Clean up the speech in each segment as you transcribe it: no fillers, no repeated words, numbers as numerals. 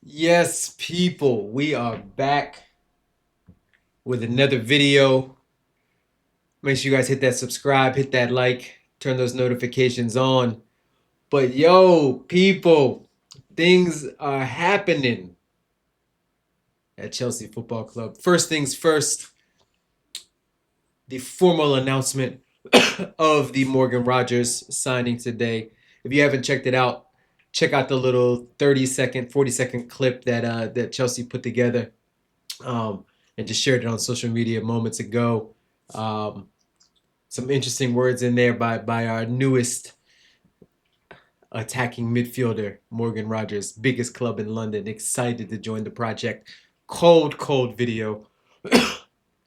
Yes, people, we are back with another video. Make sure you guys hit that subscribe, hit that like, turn those notifications on. But yo, people, things are happening at Chelsea Football Club. First things first, the formal announcement of the Morgan Rogers signing today. If you haven't checked it out, check out the little 30-second, 40-second clip that Chelsea put together. Um, and just shared it on social media moments ago. Um, some interesting words in there by our newest attacking midfielder, Morgan Rogers, biggest club in London, excited to join the project. Cold video.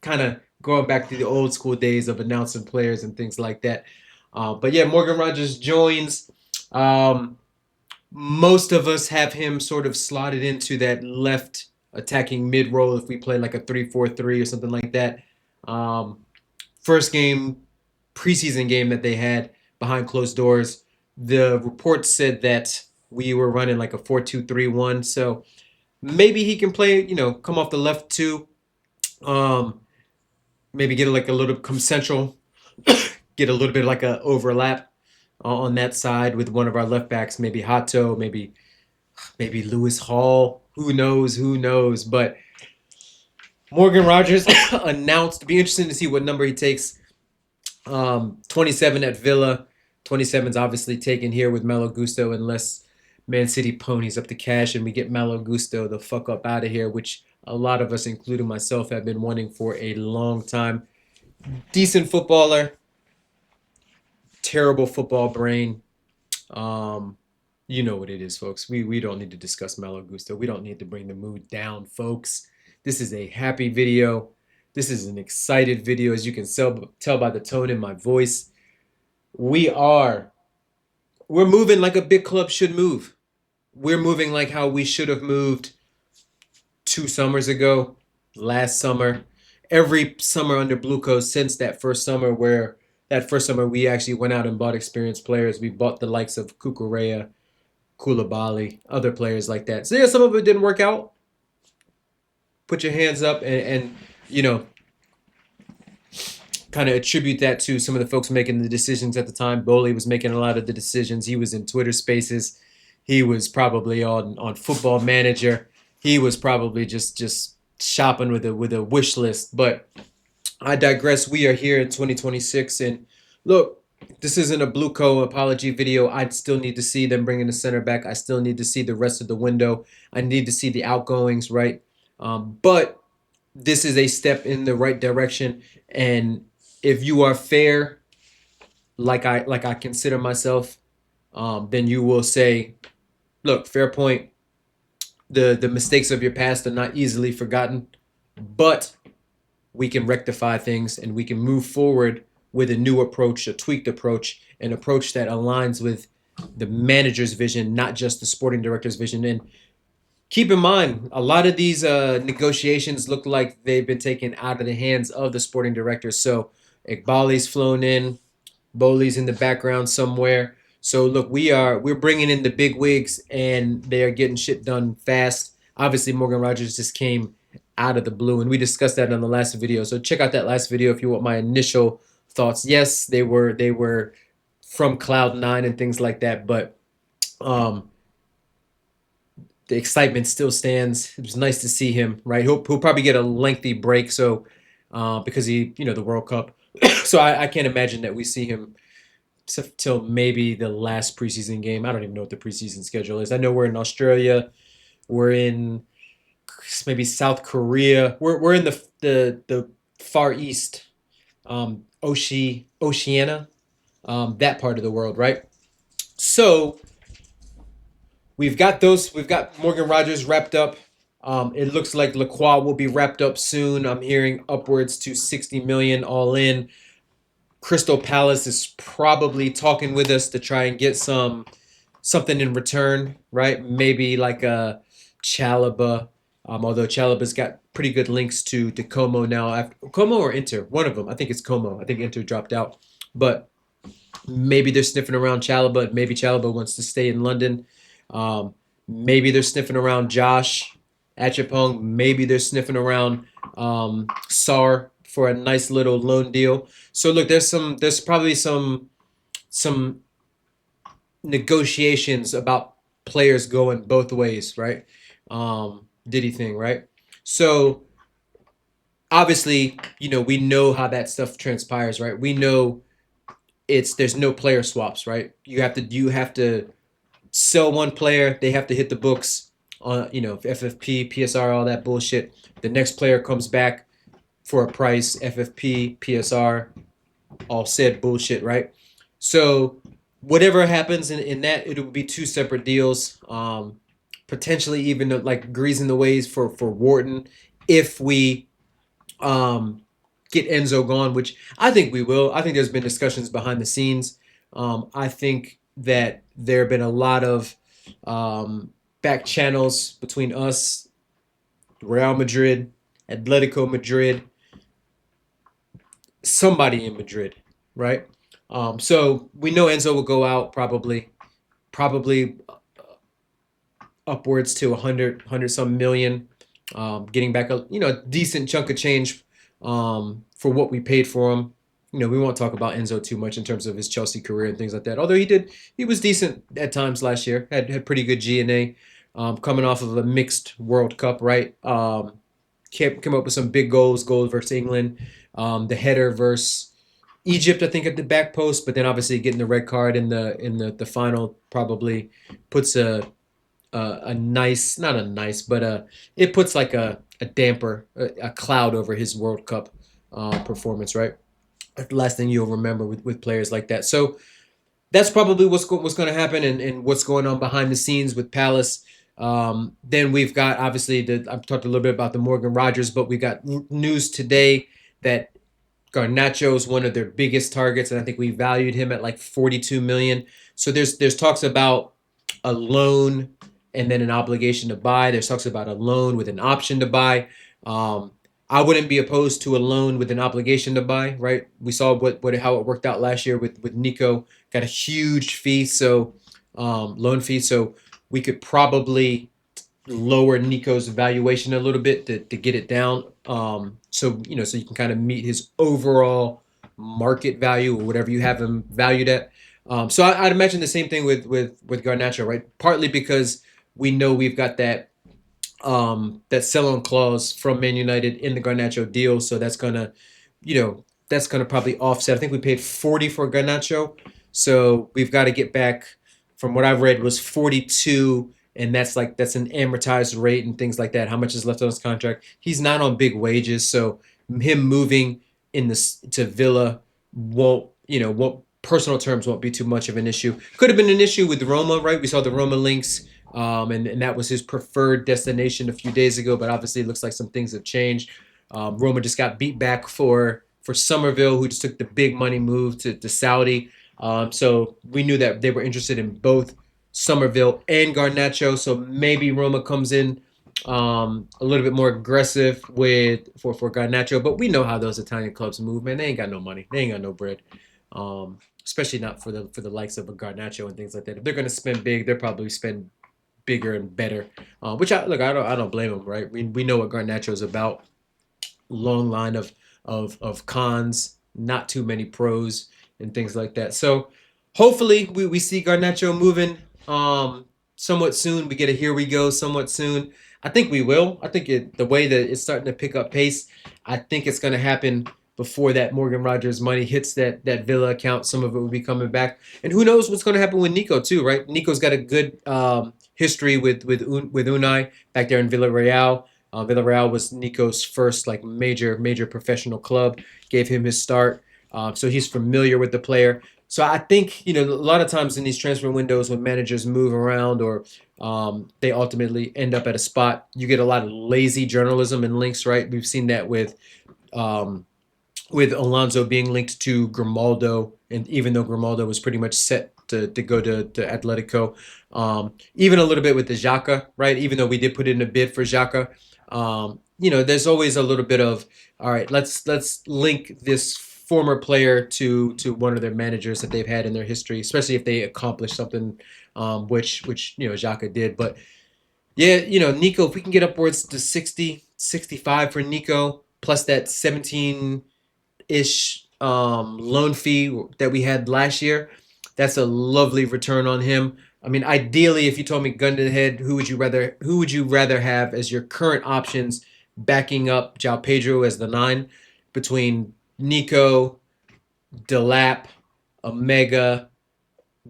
Kind of going back to the old school days of announcing players and things like that. But yeah, Morgan Rogers joins. Um, most of us have him sort of slotted into that left attacking mid role if we play like a 3-4-3 or something like that. Um, First game, preseason game that they had behind closed doors, the report said that we were running like a 4-2-3-1. So maybe he can play, come off the left too. Um, Maybe get like a little come central, get a little bit like a overlap on that side with one of our left backs, maybe Hato, maybe Lewis Hall. Who knows? Who knows? But Morgan Rogers announced. Be interesting to see what number he takes. 27 at Villa. 27 is obviously taken here with Malo Gusto unless Man City ponies up the cash and we get Malo Gusto the fuck up out of here, which a lot of us, including myself, have been wanting for a long time. Decent footballer, terrible football brain. Um, you know what it is, folks. We don't need to discuss Malo Gusto. We don't need to bring the mood down, folks. This is a happy video. This is an excited video, as you can tell by the tone in my voice. We are we're moving like a big club should move. We're moving like how we should have moved 2 summers ago, last summer, every summer under Blue Coast since that first summer we actually went out and bought experienced players. We bought the likes of Kukurea, Koulibaly, other players like that. So yeah, some of it didn't work out. Put your hands up and you know, kind of attribute that to some of the folks making the decisions at the time. Bowley was making a lot of the decisions. He was in Twitter Spaces. He was probably on Football Manager. He was probably just shopping with a wish list. But I digress. We are here in 2026, and look, this isn't a Blue Co apology video. I still need to see them bringing the center back. I still need to see the rest of the window. I need to see the outgoings, right? But this is a step in the right direction, and if you are fair, like I consider myself, then you will say, look, fair point. The mistakes of your past are not easily forgotten, but we can rectify things and we can move forward with a new approach, a tweaked approach, an approach that aligns with the manager's vision, not just the sporting director's vision. And keep in mind, a lot of these negotiations look like they've been taken out of the hands of the sporting director. So Iqbali's flown in, Bowley's in the background somewhere. So look, we're bringing in the big wigs, and they are getting shit done fast. Obviously, Morgan Rogers just came out of the blue, and we discussed that on the last video. So check out that last video if you want my initial thoughts. Yes, they were from Cloud9 and things like that, but um, the excitement still stands. It was nice to see him. Right, he'll probably get a lengthy break, so because the World Cup. So I can't imagine that we see him till maybe the last preseason game. I don't even know what the preseason schedule is. I know we're in Australia. We're in maybe South Korea. We're in the Far East, Oceania, that part of the world, right? So we've got those. We've got Morgan Rogers wrapped up. It looks like Lacroix will be wrapped up soon. I'm hearing upwards to 60 million all in. Crystal Palace is probably talking with us to try and get something in return, right? Maybe like a Chalaba, although Chalaba's got pretty good links to Como now. After Como or Inter, one of them. I think it's Como. I think Inter dropped out, but maybe they're sniffing around Chalaba. Maybe Chalaba wants to stay in London. Um, Maybe they're sniffing around Josh Achapong. Maybe they're sniffing around Sar for a nice little loan deal. So look, there's probably some negotiations about players going both ways, right? Diddy thing, right? So obviously, we know how that stuff transpires, right? We know there's no player swaps, right? You have to sell one player, they have to hit the books on, FFP, PSR, all that bullshit. The next player comes back for a price, FFP, PSR, all said bullshit, right? So whatever happens in that, it will be two separate deals. Potentially even like greasing the ways for Wharton if we um, get Enzo gone, which I think we will. I think there's been discussions behind the scenes. I think that there have been a lot of back channels between us, Real Madrid, Atletico Madrid, somebody in Madrid, right? So we know Enzo will go out probably upwards to 100 some million, getting back a decent chunk of change for what we paid for him. We won't talk about Enzo too much in terms of his Chelsea career and things like that. Although he was decent at times last year. Had pretty good G&A, coming off of a mixed World Cup, right? Came up with some big goals versus England, the header versus Egypt, I think, at the back post, but then obviously getting the red card in the final probably puts a nice, not a nice, but it puts like a damper, a cloud over his World Cup performance, right? That's the last thing you'll remember with players like that. So that's probably what's going to happen, and what's going on behind the scenes with Palace. Then we've got obviously I've talked a little bit about the Morgan Rogers, but we got news today that Garnacho is one of their biggest targets, and I think we valued him at like 42 million. So there's talks about a loan and then an obligation to buy. There's talks about a loan with an option to buy. I wouldn't be opposed to a loan with an obligation to buy. Right? We saw what how it worked out last year with Nico. Got a huge fee, so loan fee. So we could probably lower Nico's valuation a little bit to get it down. So you can kind of meet his overall market value or whatever you have him valued at. So I'd imagine the same thing with Garnacho, right? Partly because we know we've got that sell-on clause from Man United in the Garnacho deal, so that's gonna probably offset. I think we paid 40 for Garnacho, so we've got to get back. From what I've read, was 42, and that's an amortized rate and things like that. How much is left on his contract? He's not on big wages, so him moving in this to Villa won't personal terms won't be too much of an issue. Could have been an issue with Roma, right? We saw the Roma links, and that was his preferred destination a few days ago, but obviously it looks like some things have changed. Roma just got beat back for Somerville, who just took the big money move to Saudi. So we knew that they were interested in both Somerville and Garnacho. So maybe Roma comes in a little bit more aggressive for Garnacho. But we know how those Italian clubs move, man. They ain't got no money. They ain't got no bread. Especially not for the likes of a Garnacho and things like that. If they're gonna spend big, they'll probably spend bigger and better. Which I don't blame them, right? We know what Garnacho is about. Long line of cons, not too many pros and things like that. So hopefully we see Garnacho moving somewhat soon. We get a here we go somewhat soon. I think we will. I think the way that it's starting to pick up pace, I think it's going to happen before that Morgan Rogers money hits that Villa account. Some of it will be coming back, and who knows what's going to happen with Nico too, right? Nico's got a good history with Unai back there in Villarreal. Villarreal was Nico's first like major professional club. Gave him his start, so he's familiar with the player. So I think a lot of times in these transfer windows, when managers move around or they ultimately end up at a spot, you get a lot of lazy journalism and links. Right? We've seen that um, with Alonso being linked to Grimaldo, and even though Grimaldo was pretty much set to go to Atletico, even a little bit with the Xhaka, right? Even though we did put in a bid for Xhaka, there's always a little bit of, all right, let's link this former player to one of their managers that they've had in their history, especially if they accomplish something which Xhaka did. But yeah, Nico, if we can get upwards to 60, 65 for Nico, plus that 17-ish loan fee that we had last year, that's a lovely return on him. I mean, ideally, if you told me gun to the head, who would you rather have as your current options backing up Jao Pedro as the nine between Nico, Delap, Omega,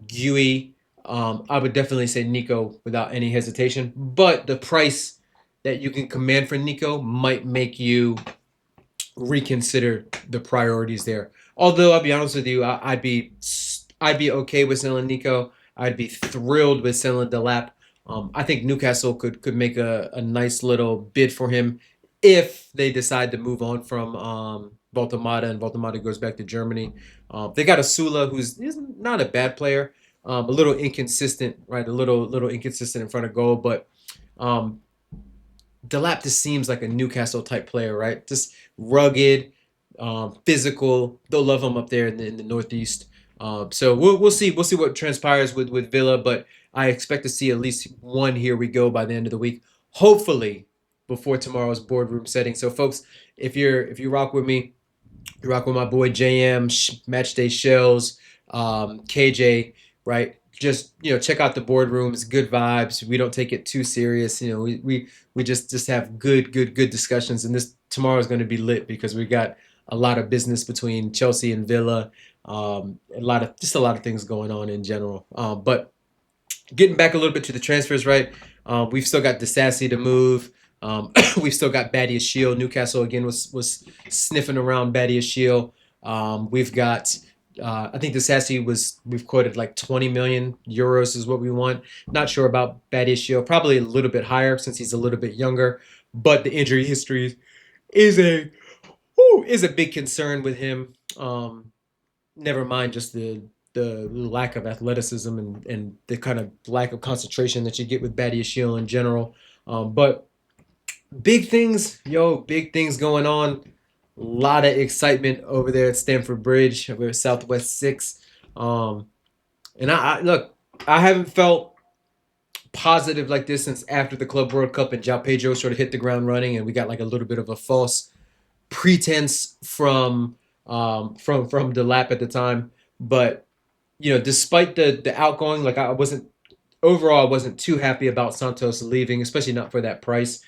Gui? I would definitely say Nico without any hesitation. But the price that you can command for Nico might make you reconsider the priorities there. Although I'll be honest with you, I'd be okay with selling Nico. I'd be thrilled with selling Delap. I think Newcastle could make a nice little bid for him if they decide to move on from Voltemata and Voltemata goes back to Germany. They got a Sula who's is not a bad player, a little inconsistent, right? A little inconsistent in front of goal, but um, Delap just seems like a Newcastle type player, right? Just rugged, physical. They'll love him up there in the Northeast. So we'll see what transpires with Villa, but I expect to see at least one here we go by the end of the week. Hopefully before tomorrow's boardroom setting. So folks, if you rock with me, you rock with my boy JM, Matchday Shells, KJ, right? Just check out the boardrooms, good vibes. We don't take it too serious. We just have good discussions. And this tomorrow is going to be lit because we got a lot of business between Chelsea and Villa. A lot of things going on in general. But getting back a little bit to the transfers, right? We've still got Disasi to move. We've still got Badia Shield. Newcastle again was sniffing around Badia Shield. We've got I think Disasi we've quoted like 20 million euros is what we want. Not sure about Badia Shield. Probably a little bit higher since he's a little bit younger. But the injury history is a big concern with him. Never mind just the lack of athleticism and the kind of lack of concentration that you get with Badia Shield in general. But big things going on. A lot of excitement over there at Stamford Bridge, over at Southwest Six. And I look, I haven't felt positive like this since after the Club World Cup and Jao Pedro sort of hit the ground running, and we got like a little bit of a false pretense from the lap at the time. But despite the outgoing, like I wasn't too happy about Santos leaving, especially not for that price.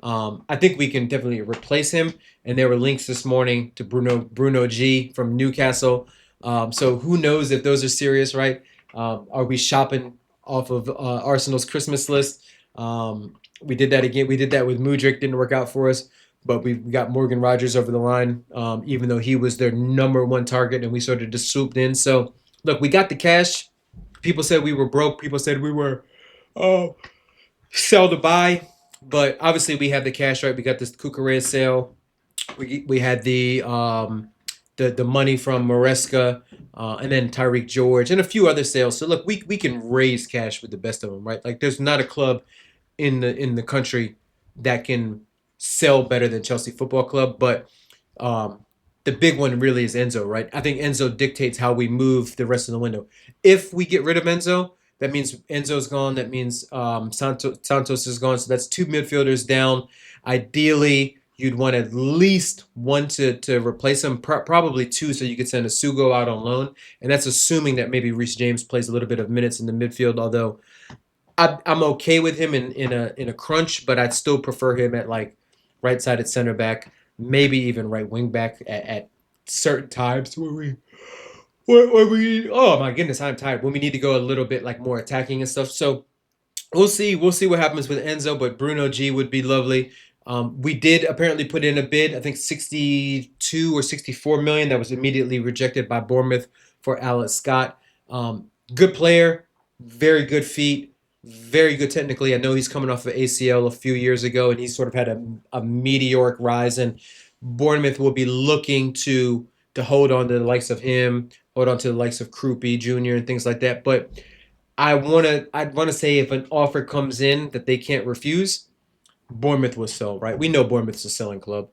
I think we can definitely replace him. And there were links this morning to Bruno G from Newcastle. So who knows if those are serious, right? Are we shopping off of Arsenal's Christmas list? We did that again. We did that with Mudryk. Didn't work out for us. But we got Morgan Rogers over the line, even though he was their number one target, and we sort of just swooped in. So look, we got the cash. People said we were broke. People said we were sell to buy. But obviously we have the cash, right? We got this Cucurella sale. We had the money from Maresca, and then Tyreek George and a few other sales. So look, we can raise cash with the best of them, right? Like there's not a club in the country that can sell better than Chelsea Football Club. But the big one really is Enzo, right? I think Enzo dictates how we move the rest of the window. If we get rid of Enzo, that means Enzo's gone. That means Santos is gone. So that's two midfielders down. Ideally, you'd want at least one to replace him, probably two, so you could send a Sugo out on loan. And that's assuming that maybe Reece James plays a little bit of minutes in the midfield, although I'm okay with him in a crunch, but I'd still prefer him at like right-sided center back, maybe even right wing back at certain times where we oh my goodness, I'm tired. When we need to go a little bit like more attacking and stuff. So we'll see. We'll see what happens with Enzo, but Bruno G would be lovely. We did apparently put in a bid, I think 62 or 64 million. That was immediately rejected by Bournemouth for Alex Scott. Good player, very good feet, very good technically. I know he's coming off of ACL a few years ago, and he's sort of had a meteoric rise. And Bournemouth will be looking to hold on to the likes of him, hold on to the likes of Krupi Jr. and things like that. But I'd wanna say if an offer comes in that they can't refuse, Bournemouth will sell, right? We know Bournemouth's a selling club.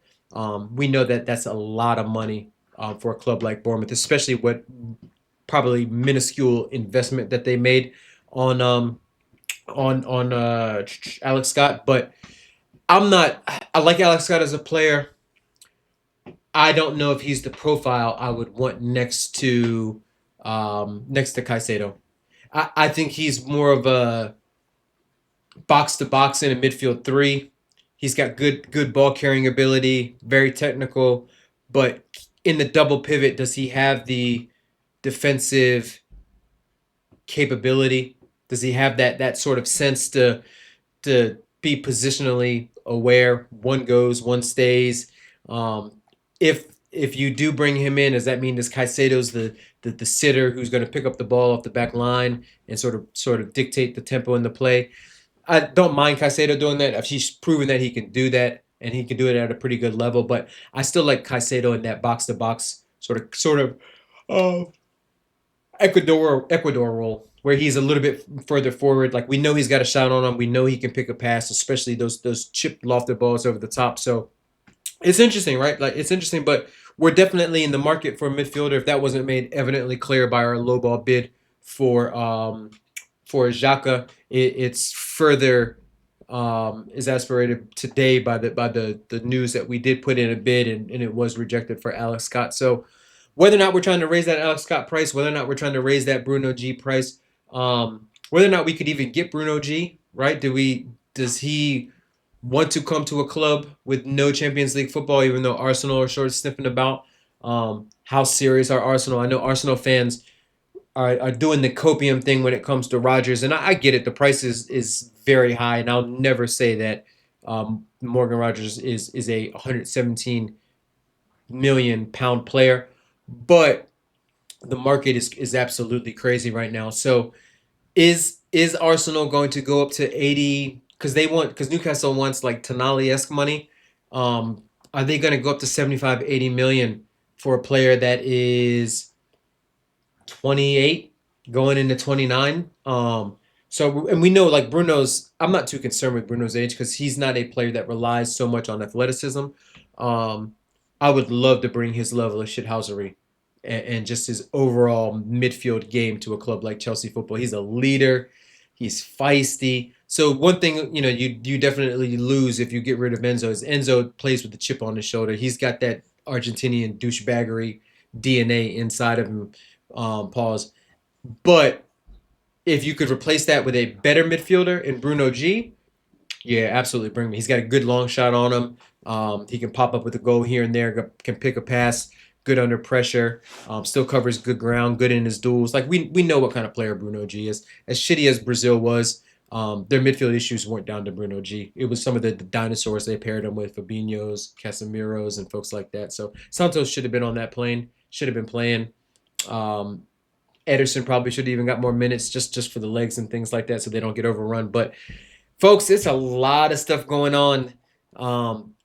We know that that's a lot of money for a club like Bournemouth, especially what probably minuscule investment that they made on Alex Scott, but I'm not. I like Alex Scott as a player. I don't know if he's the profile I would want next to Caicedo. I think he's more of a box to box in a midfield three. He's got good ball carrying ability, very technical, but in the double pivot, does he have the defensive capability? Does he have that sort of sense to be positionally aware? One goes, one stays. Um, if you do bring him in, does that mean does Caicedo's the sitter who's going to pick up the ball off the back line and sort of dictate the tempo in the play? I don't mind Caicedo doing that. He's proven that he can do that and he can do it at a pretty good level. But I still like Caicedo in that box to box sort of uh, Ecuador role where he's a little bit further forward. Like we know he's got a shot on him. We know he can pick a pass, especially those chip lofted balls over the top. So it's interesting, right? Like it's interesting, but we're definitely in the market for a midfielder. If that wasn't made evidently clear by our lowball bid for Xhaka, it's further exasperated today by the news that we did put in a bid and it was rejected for Alex Scott. So whether or not we're trying to raise that Alex Scott price, whether or not we're trying to raise that Bruno G price, whether or not we could even get Bruno G, right? Does he want to come to a club with no Champions League football, even though Arsenal are sort of sniffing about? How serious are Arsenal? I know Arsenal fans are doing the copium thing when it comes to Rodgers, and I get it. The price is very high, and I'll never say that Morgan Rodgers is a 117 million pound player, but the market is absolutely crazy right now. So is Arsenal going to go up to 80 because Newcastle wants like Tonali-esque money? Are they going to go up to 75, 80 million for a player that is 28 going into 29? So and we know like Bruno's I'm not too concerned with Bruno's age because he's not a player that relies so much on athleticism. Um, I would love to bring his level of shithousery and just his overall midfield game to a club like Chelsea Football. He's a leader. He's feisty. So one thing you definitely lose if you get rid of Enzo is Enzo plays with the chip on his shoulder. He's got that Argentinian douchebaggery DNA inside of him. Pause. But if you could replace that with a better midfielder in Bruno G, yeah, absolutely bring me. He's got a good long shot on him. He can pop up with a goal here and there. Can pick a pass. Good under pressure. Still covers good ground. Good in his duels. Like we know what kind of player Bruno G is. As shitty as Brazil was, their midfield issues weren't down to Bruno G. It was some of the dinosaurs they paired him with, Fabinho's, Casemiro's, and folks like that. So Santos should have been on that plane. Should have been playing. Um, Ederson probably should have even got more minutes just for the legs and things like that, so they don't get overrun. But folks, it's a lot of stuff going on.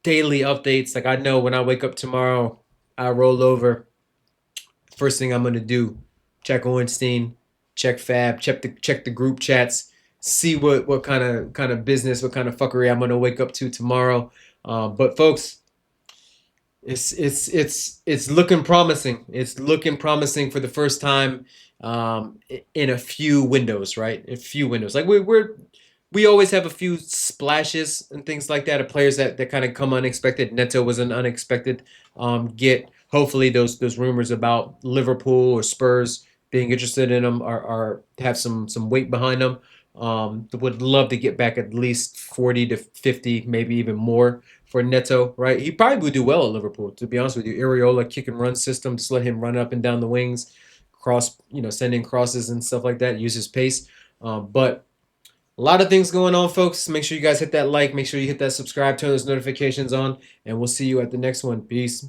Daily updates. Like I know when I wake up tomorrow, I roll over. First thing I'm gonna do, check Ornstein, check Fab, check the group chats, see what kind of business, what kind of fuckery I'm gonna wake up to tomorrow. But folks, it's looking promising. It's looking promising for the first time in a few windows, right? A few windows. Like we always have a few splashes and things like that of players that kind of come unexpected. Neto was an unexpected get. Hopefully those rumors about Liverpool or Spurs being interested in them are have some weight behind them. Would love to get back at least 40 to 50, maybe even more for Neto, right? He probably would do well at Liverpool, to be honest with you. Areola kick and run system, just let him run up and down the wings, sending crosses and stuff like that, use his pace. But a lot of things going on, folks. Make sure you guys hit that like, make sure you hit that subscribe, turn those notifications on, and we'll see you at the next one. Peace.